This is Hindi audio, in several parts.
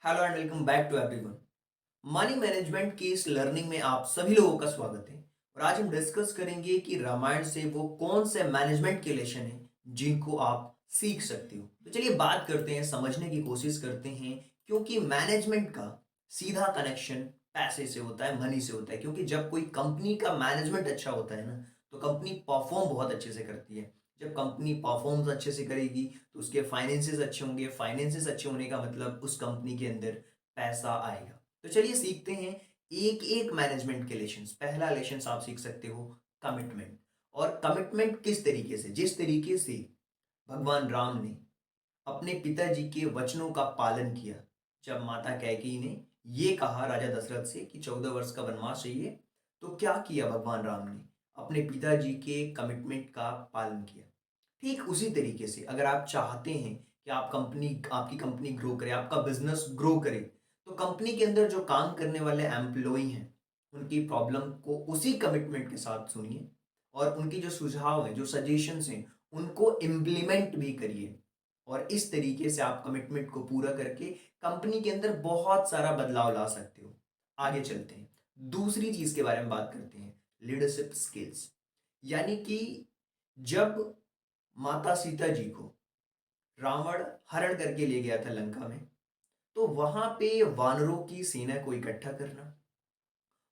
Hello and welcome back to everyone. Money management की इस लर्निंग में आप सभी लोगों का स्वागत है। और आज हम डिस्कस करेंगे कि रामायण से वो कौन से मैनेजमेंट के लेसन हैं जिनको आप सीख सकते हो। तो चलिए बात करते हैं, समझने की कोशिश करते हैं। क्योंकि मैनेजमेंट का सीधा कनेक्शन पैसे से होता है, मनी से होता है। क्योंकि जब कोई कंपनी का मैनेजमेंट अच्छा होता है ना, तो कंपनी परफॉर्म बहुत अच्छे से करती है। जब कंपनी परफॉर्म्स अच्छे से करेगी तो उसके फाइनेंसेस अच्छे होंगे। फाइनेंसेस अच्छे होने का मतलब उस कंपनी के अंदर पैसा आएगा। तो चलिए सीखते हैं एक एक मैनेजमेंट के लेशंस। पहला लेशन आप सीख सकते हो कमिटमेंट। और कमिटमेंट किस तरीके से, जिस तरीके से भगवान राम ने अपने पिताजी के वचनों का पालन किया। जब माता कैकेयी ने ये कहा राजा दशरथ से कि 14 वर्ष का वनवास चाहिए, तो क्या किया भगवान राम ने? अपने पिताजी के कमिटमेंट का पालन किया। ठीक उसी तरीके से अगर आप चाहते हैं कि आपकी कंपनी ग्रो करे, आपका बिजनेस ग्रो करे, तो कंपनी के अंदर जो काम करने वाले एम्प्लॉय हैं, उनकी प्रॉब्लम को उसी कमिटमेंट के साथ सुनिए। और उनकी जो सुझाव है, जो सजेशंस हैं, उनको इम्प्लीमेंट भी करिए। और इस तरीके से आप कमिटमेंट को पूरा करके कंपनी के अंदर बहुत सारा बदलाव ला सकते हो। आगे चलते हैं, दूसरी चीज के बारे में बात करते हैं, लीडरशिप स्किल्स। यानी कि जब माता सीता जी को रावण हरण करके ले गया था लंका में, तो वहां पे वानरों की सेना को इकट्ठा करना,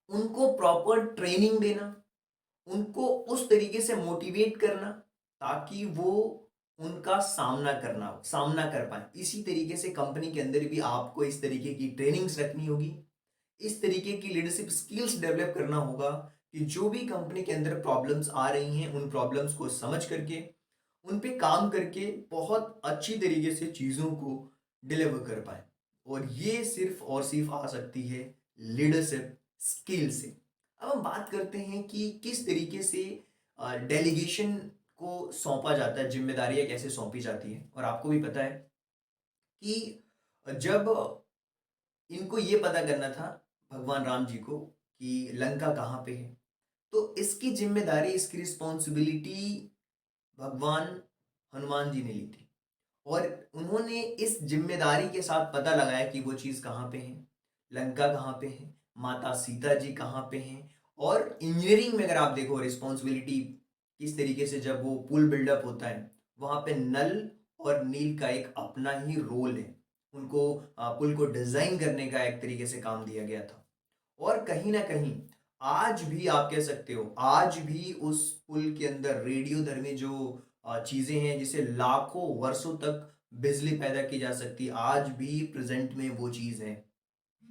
उनको प्रॉपर ट्रेनिंग देना, उनको उस तरीके से मोटिवेट करना ताकि वो उनका सामना कर पाए। इसी तरीके से कंपनी के अंदर भी आपको इस तरीके की ट्रेनिंग्स रखनी होगी। इस तरीके की लीडरशिप स्किल्स डेवलप करना होगा कि जो भी कंपनी के अंदर प्रॉब्लम्स आ रही हैं, उन प्रॉब्लम्स को समझ करके उन पे काम करके बहुत अच्छी तरीके से चीज़ों को डिलीवर कर पाए। और ये सिर्फ और सिर्फ आ सकती है लीडरशिप स्किल से। अब हम बात करते हैं कि किस तरीके से डेलीगेशन को सौंपा जाता है, जिम्मेदारियां कैसे सौंपी जाती है। और आपको भी पता है कि जब इनको ये पता करना था भगवान राम जी को कि लंका कहाँ पे है, तो इसकी जिम्मेदारी, इसकी रिस्पॉन्सिबिलिटी भगवान हनुमान जी ने ली थी। और उन्होंने इस जिम्मेदारी के साथ पता लगाया कि वो चीज़ कहाँ पे है, लंका कहाँ पे है, माता सीता जी कहाँ पे हैं। और इंजीनियरिंग में अगर आप देखो रिस्पॉन्सिबिलिटी किस तरीके से, जब वो पुल बिल्डअप होता है, वहाँ पे नल और नील का एक अपना ही रोल है। उनको पुल को डिजाइन करने का एक तरीके से काम दिया गया था। और कहीं ना कहीं आज भी आप कह सकते हो, आज भी उस पुल के अंदर रेडियो धर्मी जो चीजें हैं, जिसे लाखों वर्षों तक बिजली पैदा की जा सकती है, आज भी प्रेजेंट में वो चीज है।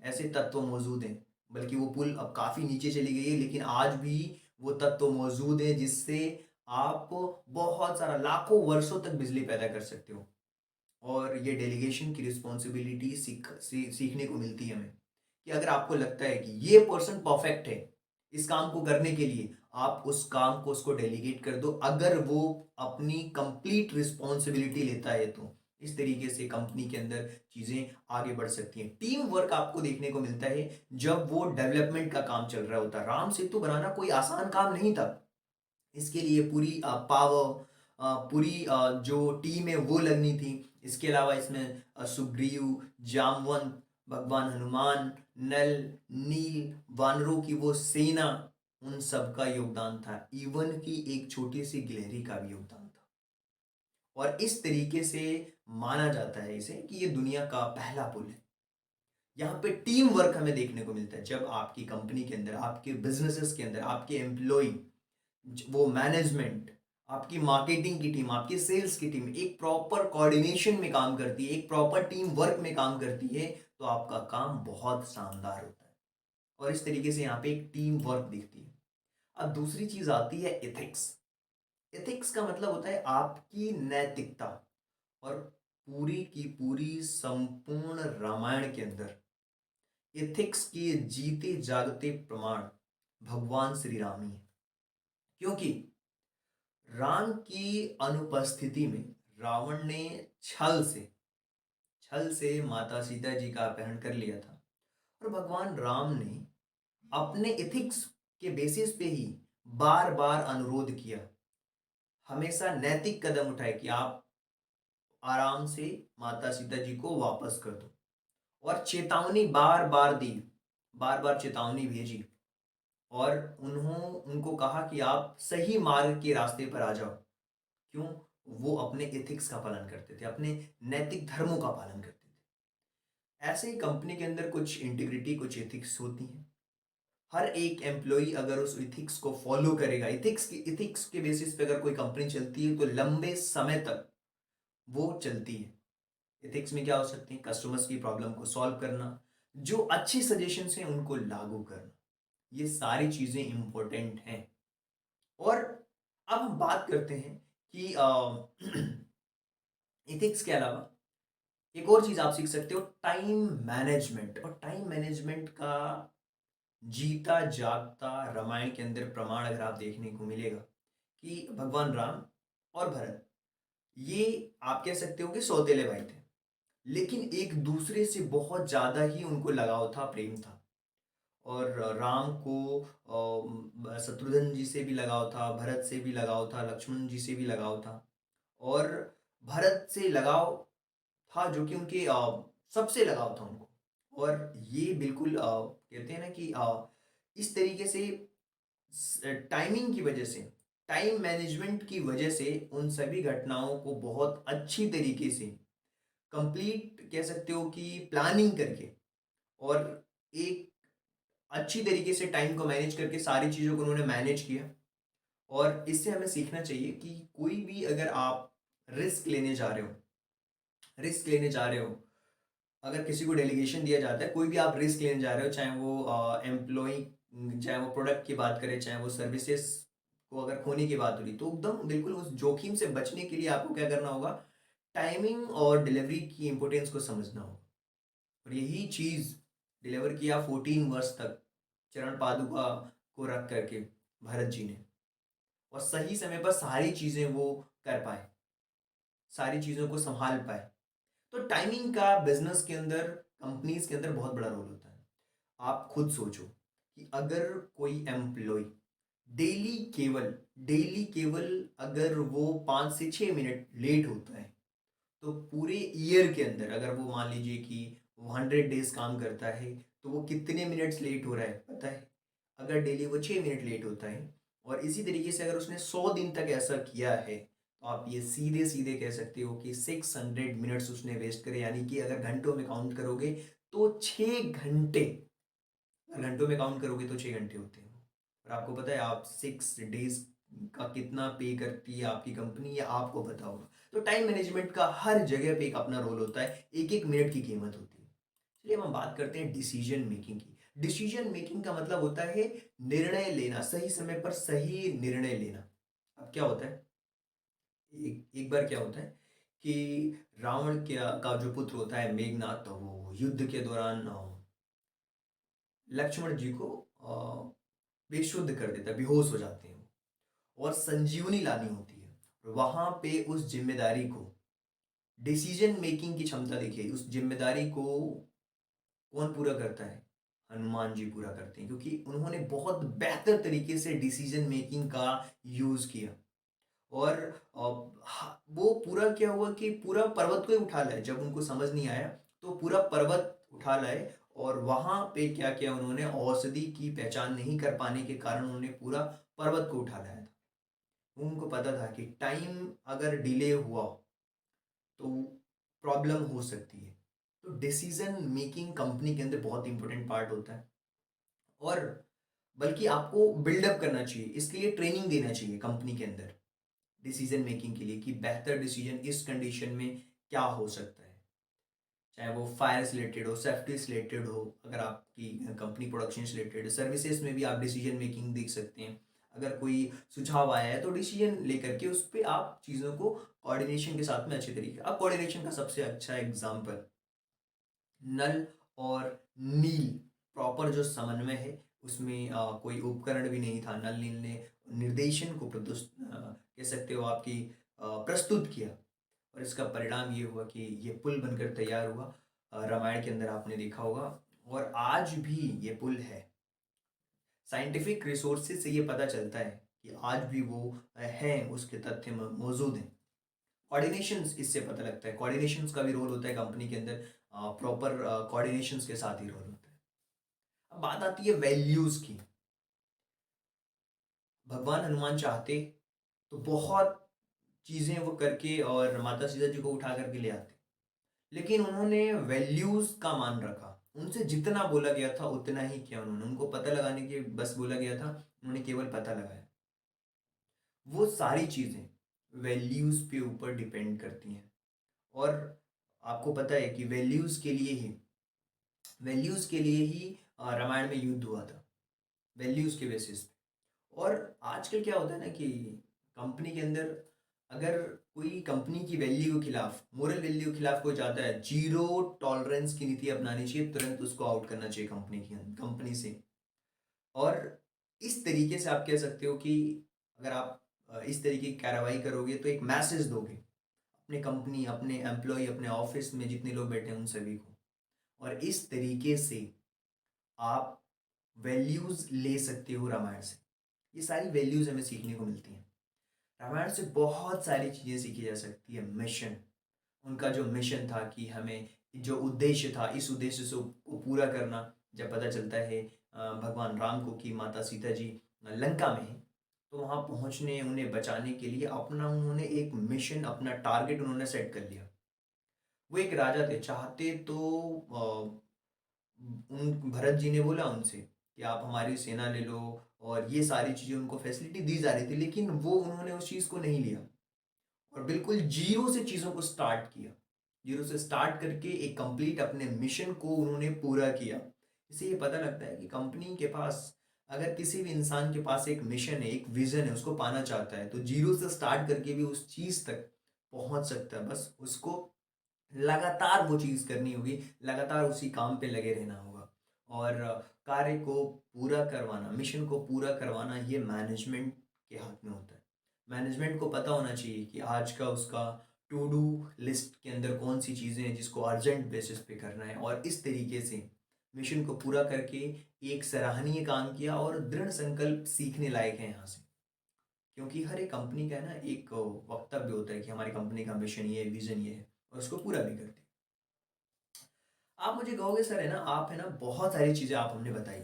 ऐसे तत्व मौजूद हैं। बल्कि वो पुल अब काफी नीचे चली गई है, लेकिन आज भी वो तत्व मौजूद है जिससे आप बहुत सारा लाखों वर्षों तक बिजली पैदा कर सकते हो। और ये डेलीगेशन की रिस्पॉन्सिबिलिटी सीखने को मिलती है हमें कि अगर आपको लगता है कि ये पर्सन परफेक्ट है इस काम को करने के लिए, आप उस काम को उसको डेलीगेट कर दो, अगर वो अपनी कंप्लीट रिस्पॉन्सिबिलिटी लेता है तो। इस तरीके से कंपनी के अंदर चीजें आगे बढ़ सकती हैं। टीम वर्क आपको देखने को मिलता है जब वो डेवलपमेंट का काम चल रहा होता है। राम सेतु बनाना कोई आसान काम नहीं था। इसके लिए पूरी पावर, पूरी जो टीम है वो लगनी थी। इसके अलावा इसमें सुग्रीव, जामवंत, भगवान हनुमान, नल, नील, वानरों की वो सेना, उन सब का योगदान था। इवन की एक छोटी सी गिलहरी का भी योगदान था। और इस तरीके से माना जाता है इसे कि ये दुनिया का पहला पुल है। यहाँ पे टीम वर्क हमें देखने को मिलता है जब आपकी कंपनी के अंदर, आपके बिजनेसेस के अंदर, आपके एम्प्लॉय, वो मैनेजमेंट, आपकी मार्केटिंग की टीम, आपकी सेल्स की टीम एक प्रॉपर कोऑर्डिनेशन में काम करती है, एक प्रॉपर टीम वर्क में काम करती है, तो आपका काम बहुत शानदार होता है। और इस तरीके से यहाँ पे एक टीम वर्क दिखती है। अब दूसरी चीज आती है एथिक्स। एथिक्स का मतलब होता है आपकी नैतिकता। और पूरी की पूरी संपूर्ण रामायण के अंदर एथिक्स के जीते जागते प्रमाण भगवान श्री राम ही है। क्योंकि राम की अनुपस्थिति में रावण ने छल से माता सीता जी का अपहरण कर लिया था। और भगवान राम ने अपने एथिक्स के बेसिस पे ही बार बार अनुरोध किया, हमेशा नैतिक कदम उठाए कि आप आराम से माता सीता जी को वापस कर दो। और चेतावनी बार बार दी, बार बार चेतावनी भेजी, और उनको कहा कि आप सही मार्ग के रास्ते पर आ जाओ। क्यों? वो अपने एथिक्स का पालन करते थे, अपने नैतिक धर्मों का पालन करते थे। ऐसे ही कंपनी के अंदर कुछ इंटीग्रिटी, कुछ एथिक्स होती हैं। हर एक एम्प्लॉई अगर उस एथिक्स को फॉलो करेगा, एथिक्स के बेसिस पे अगर कोई कंपनी चलती है तो लंबे समय तक वो चलती है। एथिक्स में क्या हो सकते हैं? कस्टमर्स की प्रॉब्लम को सॉल्व करना, जो अच्छी सजेशंस हैं उनको लागू करना, ये सारी चीजें इंपॉर्टेंट हैं। और अब हम बात करते हैं कि एथिक्स के अलावा एक और चीज आप सीख सकते हो, टाइम मैनेजमेंट। और टाइम मैनेजमेंट का जीता जागता रामायण के अंदर प्रमाण अगर आप देखने को मिलेगा कि भगवान राम और भरत, ये आप कह सकते हो कि सौतेले भाई थे, लेकिन एक दूसरे से बहुत ज्यादा ही उनको लगाव था, प्रेम था। और राम को शत्रुघ्न जी से भी लगाव था, भरत से भी लगाव था, लक्ष्मण जी से भी लगाव था। और भरत से लगाव था जो कि उनके सबसे लगाव था उनको। और ये बिल्कुल कहते हैं ना कि इस तरीके से टाइमिंग की वजह से, टाइम मैनेजमेंट की वजह से उन सभी घटनाओं को बहुत अच्छी तरीके से कंप्लीट कह सकते हो कि प्लानिंग करके, और एक अच्छी तरीके से टाइम को मैनेज करके सारी चीज़ों को उन्होंने मैनेज किया। और इससे हमें सीखना चाहिए कि कोई भी अगर आप रिस्क लेने जा रहे हो, रिस्क लेने जा रहे हो, अगर किसी को डेलीगेशन दिया जाता है, कोई भी आप रिस्क लेने जा रहे हो, चाहे वो एम्प्लॉय, चाहे वो प्रोडक्ट की बात करें, चाहे वो सर्विसेज को अगर खोने की बात हो रही, तो एकदम बिल्कुल उस जोखिम से बचने के लिए आपको क्या करना होगा? टाइमिंग और डिलीवरी की इंपॉर्टेंस को समझना होगा। और यही चीज़ डिलीवर किया 14 वर्ष तक चरण पादुका को रख करके भरत जी ने, और सही समय पर सारी चीज़ें वो कर पाए, सारी चीज़ों को संभाल पाए। तो टाइमिंग का बिजनेस के अंदर, कंपनीज के अंदर बहुत बड़ा रोल होता है। आप खुद सोचो कि अगर कोई एम्प्लॉय डेली केवल अगर वो 5 से 6 मिनट लेट होता है, तो पूरे ईयर के अंदर अगर वो मान लीजिए कि वो 100 डेज काम करता है, तो वो कितने मिनट्स लेट हो रहा है पता है? अगर डेली वो 6 मिनट लेट होता है, और इसी तरीके से अगर उसने 100 दिन तक ऐसा किया है, तो आप ये सीधे सीधे कह सकते हो कि 600 मिनट्स उसने वेस्ट करे। यानी कि अगर घंटों में काउंट करोगे तो 6 घंटे, अगर घंटों में काउंट करोगे तो 6 घंटे होते हैं। और आपको पता है आप 6 डेज का कितना पे करती है आपकी कंपनी, या आपको पता होगा? तो टाइम मैनेजमेंट का हर जगह पे एक अपना रोल होता है, एक एक मिनट की कीमत होती है। चलिए हम बात करते हैं डिसीजन मेकिंग की। डिसीजन मेकिंग का मतलब होता है निर्णय लेना, सही समय पर सही निर्णय लेना। अब क्या होता है, एक एक बार क्या होता है कि रावण का जो पुत्र होता है मेघनाथ, तो वो युद्ध के दौरान लक्ष्मण जी को बेशुद्ध कर देता है, बेहोश हो जाते हैं वो, और संजीवनी लानी होती है। वहां पे उस जिम्मेदारी को, डिसीजन मेकिंग की क्षमता देखिए, उस जिम्मेदारी को कौन पूरा करता है? हनुमान जी पूरा करते हैं, क्योंकि उन्होंने बहुत बेहतर तरीके से डिसीजन मेकिंग का यूज किया। और वो पूरा क्या हुआ कि पूरा पर्वत को ही उठा लाए, जब उनको समझ नहीं आया तो पूरा पर्वत उठा लाए। और वहां पे क्या किया उन्होंने? औषधि की पहचान नहीं कर पाने के कारण उन्होंने पूरा पर्वत को उठा लाया था। उनको पता था कि टाइम अगर डिले हुआ तो प्रॉब्लम हो सकती है। तो डिसीजन मेकिंग कंपनी के अंदर बहुत इंपॉर्टेंट पार्ट होता है। और बल्कि आपको बिल्डअप करना चाहिए, इसके लिए ट्रेनिंग देना चाहिए कंपनी के अंदर डिसीजन मेकिंग के लिए, कि बेहतर डिसीजन इस कंडीशन में क्या हो सकता है। चाहे वो फायर से रिलेटेड हो, सेफ्टी से रिलेटेड हो, अगर आपकी कंपनी प्रोडक्शन से रिलेटेड, सर्विसेज में भी आप डिसीजन मेकिंग देख सकते हैं। अगर कोई सुझाव आया है तो डिसीजन लेकर के उस पर आप चीज़ों को कोऑर्डिनेशन के साथ में अच्छे तरीके, अब कोऑर्डिनेशन का सबसे अच्छा एग्जाम्पल नल और नील, प्रॉपर जो समन्वय है उसमें कोई उपकरण भी नहीं था। नल नील ने निर्देशन को कह सकते हो आपकी प्रस्तुत किया, और इसका परिणाम ये हुआ कि ये पुल बनकर तैयार हुआ। रामायण के अंदर आपने देखा होगा, और आज भी ये पुल है। साइंटिफिक रिसोर्सेज से ये पता चलता है कि आज भी वो है, उसके तथ्य मौजूद हैं। कोऑर्डिनेशंस इससे पता लगता है, कोऑर्डिनेशंस का भी रोल होता है कंपनी के अंदर। प्रॉपर कोऑर्डिनेशंस के साथ ही रोल होता है। अब बात आती है वैल्यूज़ की। भगवान हनुमान चाहते तो बहुत चीज़ें वो करके और माता सीता जी को उठा करके ले आते, लेकिन उन्होंने वैल्यूज़ का मान रखा। उनसे जितना बोला गया था उतना ही किया उन्होंने। उनको पता लगाने के बस बोला गया था, उन्होंने केवल पता लगाया। वो सारी चीज़ें वैल्यूज़ पे ऊपर डिपेंड करती हैं। और आपको पता है कि वैल्यूज़ के लिए ही रामायण में युद्ध हुआ था, वैल्यूज़ के बेसिस पे। और आजकल क्या होता है ना कि कंपनी के अंदर अगर कोई कंपनी की वैल्यू के खिलाफ, मोरल वैल्यू के खिलाफ कोई जाता है, जीरो टॉलरेंस की नीति अपनानी चाहिए, तुरंत उसको आउट करना चाहिए कंपनी से। और इस तरीके से आप कह सकते हो कि अगर आप इस तरीके की कार्रवाई करोगे तो एक मैसेज दोगे अपने कंपनी, अपने एम्प्लॉय, अपने ऑफिस में जितने लोग बैठे हैं उन सभी को। और इस तरीके से आप वैल्यूज ले सकते हो रामायण से। ये सारी वैल्यूज हमें सीखने को मिलती हैं। रामायण से बहुत सारी चीज़ें सीखी जा सकती है। मिशन, उनका जो मिशन था कि हमें जो उद्देश्य था, इस उद्देश्य से को पूरा करना। जब पता चलता है भगवान राम को कि माता सीता जी लंका में हैं, तो वहाँ पहुँचने, उन्हें बचाने के लिए अपना उन्होंने एक मिशन, अपना टारगेट उन्होंने सेट कर लिया। वो एक राजा थे, चाहते तो उन भरत जी ने बोला उनसे कि आप हमारी सेना ले लो, और ये सारी चीज़ें उनको फैसिलिटी दी जा रही थी, लेकिन वो उन्होंने उस चीज़ को नहीं लिया और बिल्कुल जीरो से चीज़ों को स्टार्ट किया। जीरो से स्टार्ट करके एक कंप्लीट अपने मिशन को उन्होंने पूरा किया। इससे ये पता लगता है कि कंपनी के पास, अगर किसी भी इंसान के पास एक मिशन है, एक विजन है, उसको पाना चाहता है, तो जीरो से स्टार्ट करके भी उस चीज़ तक पहुंच सकता है। बस उसको लगातार वो चीज़ करनी होगी, लगातार उसी काम पे लगे रहना होगा। और कार्य को पूरा करवाना, मिशन को पूरा करवाना, ये मैनेजमेंट के हाथ में होता है। मैनेजमेंट को पता होना चाहिए कि आज का उसका टू डू लिस्ट के अंदर कौन सी चीज़ें हैं जिसको अर्जेंट बेसिस पे करना है, और इस तरीके से मिशन को पूरा करके एक सराहनीय काम किया। और दृढ़ संकल्प सीखने लायक है यहाँ से, क्योंकि हर एक कंपनी का है ना एक वक्तव्य होता है कि हमारी कंपनी का मिशन ये है, विजन ये है, और उसको पूरा भी करते हैं। आप मुझे कहोगे सर है ना, आप है ना बहुत सारी चीज़ें आप हमने बताई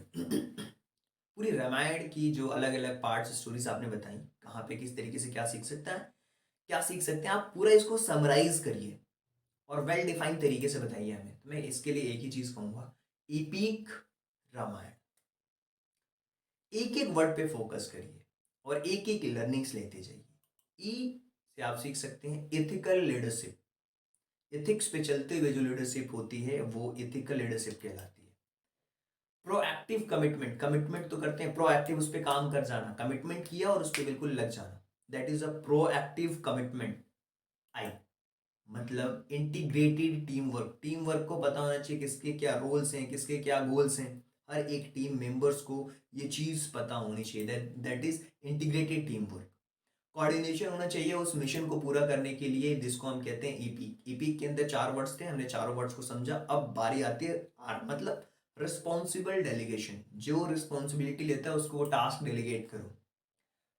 पूरी रामायण की जो अलग अलग पार्ट्स, स्टोरीज आपने बताई, कहाँ पे किस तरीके से क्या सीख सकता है, क्या सीख सकते हैं, आप पूरा इसको समराइज करिए और वेल डिफाइंड तरीके से बताइए हमें। तो मैं इसके लिए एक ही चीज़ कहूँगा, एपिक रामायण। एक एक वर्ड पे फोकस करिए और एक एक लर्निंग्स लेते जाइए। ई से आप सीख सकते हैं एथिकल लीडरशिप। एथिक्स पे चलते हुए जो लीडरशिप होती है वो एथिकल लीडरशिप कहलाती है। प्रोएक्टिव कमिटमेंट, कमिटमेंट तो करते हैं, प्रोएक्टिव उस पर काम कर जाना, कमिटमेंट किया और उस पर बिल्कुल लग जाना, that is a proactive commitment. I मतलब integrated team work, team work को पता होना चाहिए किसके क्या रोल्स हैं, किसके क्या गोल्स हैं। हर एक टीम मेंबर्स को ये चीज़ पता होनी चाहिए, that is integrated team work. Coordination होना चाहिए उस मिशन को पूरा करने के लिए, जिसको हम कहते हैं ईपीक। ईपीक के अंदर 4 वर्ड्स थे, हमने चारों वर्ड्स को समझा। अब बारी आती है आर, मतलब रिस्पॉन्सिबल डेलीगेशन। जो रिस्पॉन्सिबिलिटी लेता है उसको वो टास्क डेलीगेट करो।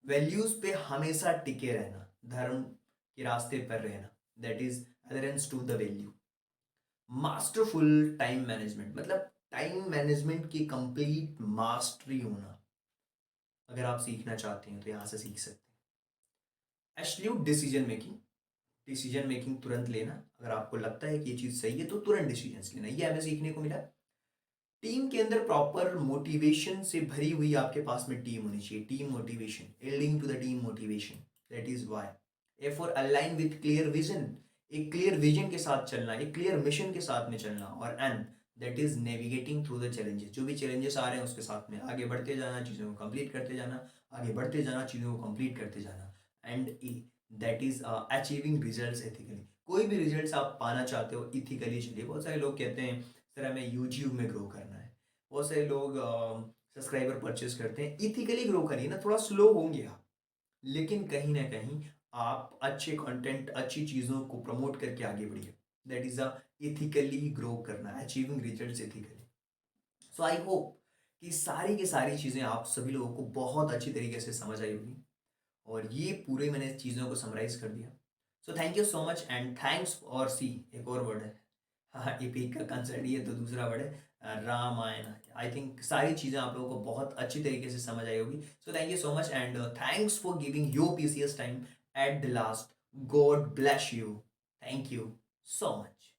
वैल्यूज पे हमेशा टिके रहना, धर्म के रास्ते पर रहना, that is adherence to the value. Masterful time management, मतलब टाइम मैनेजमेंट की कंप्लीट मास्टरी होना। अगर आप सीखना चाहते हैं तो यहां से सीख सकते हैं। Absolute decision making, decision making तुरंत लेना। अगर आपको लगता है कि ये चीज़ सही है तो तुरंत डिसीजन लेना, ये हमें सीखने को मिला। टीम के अंदर प्रॉपर मोटिवेशन से भरी हुई आपके पास में टीम होनी चाहिए। Team motivation, leading to the team motivation, that is Y. A for align with clear vision, एक क्लियर विजन के साथ चलना, एक क्लियर मिशन के साथ में चलना। और N, that is navigating through the challenges, जो भी चैलेंजेस आ रहे हैं उसके साथ में आगे बढ़ते जाना, चीज़ों को कंप्लीट करते जाना, आगे बढ़ते जाना, चीज़ों को कंप्लीट करते जाना। And E, that is achieving results ethically. कोई भी रिजल्ट्स आप पाना चाहते हो इथिकली चलिए। बहुत सारे लोग कहते हैं सर हमें यूट्यूब में ग्रो करना है, बहुत सारे लोग सब्सक्राइबर परचेस करते हैं। इथिकली ग्रो करिए ना, थोड़ा स्लो होंगे आप, लेकिन कहीं ना कहीं आप अच्छे कंटेंट, अच्छी चीज़ों को प्रमोट करके आगे बढ़िए। That is a ethically grow करना, achieving results ethically. So I hope कि सारी की सारी चीज़ें आप सभी लोगों को बहुत अच्छी तरीके से समझ आई होगी, और ये पूरे मैंने चीज़ों को समराइज कर दिया। So thank you so much and thanks. और सी, एक और वर्ड है, हाँ, एपिक का कंसर्न ये तो दूसरा वर्ड है। रामायण। आई थिंक सारी चीज़ें आप लोगों को बहुत अच्छी तरीके से समझ आई होगी। So thank you so much and thanks for giving your PCS time at the last. God bless you. Thank you so much.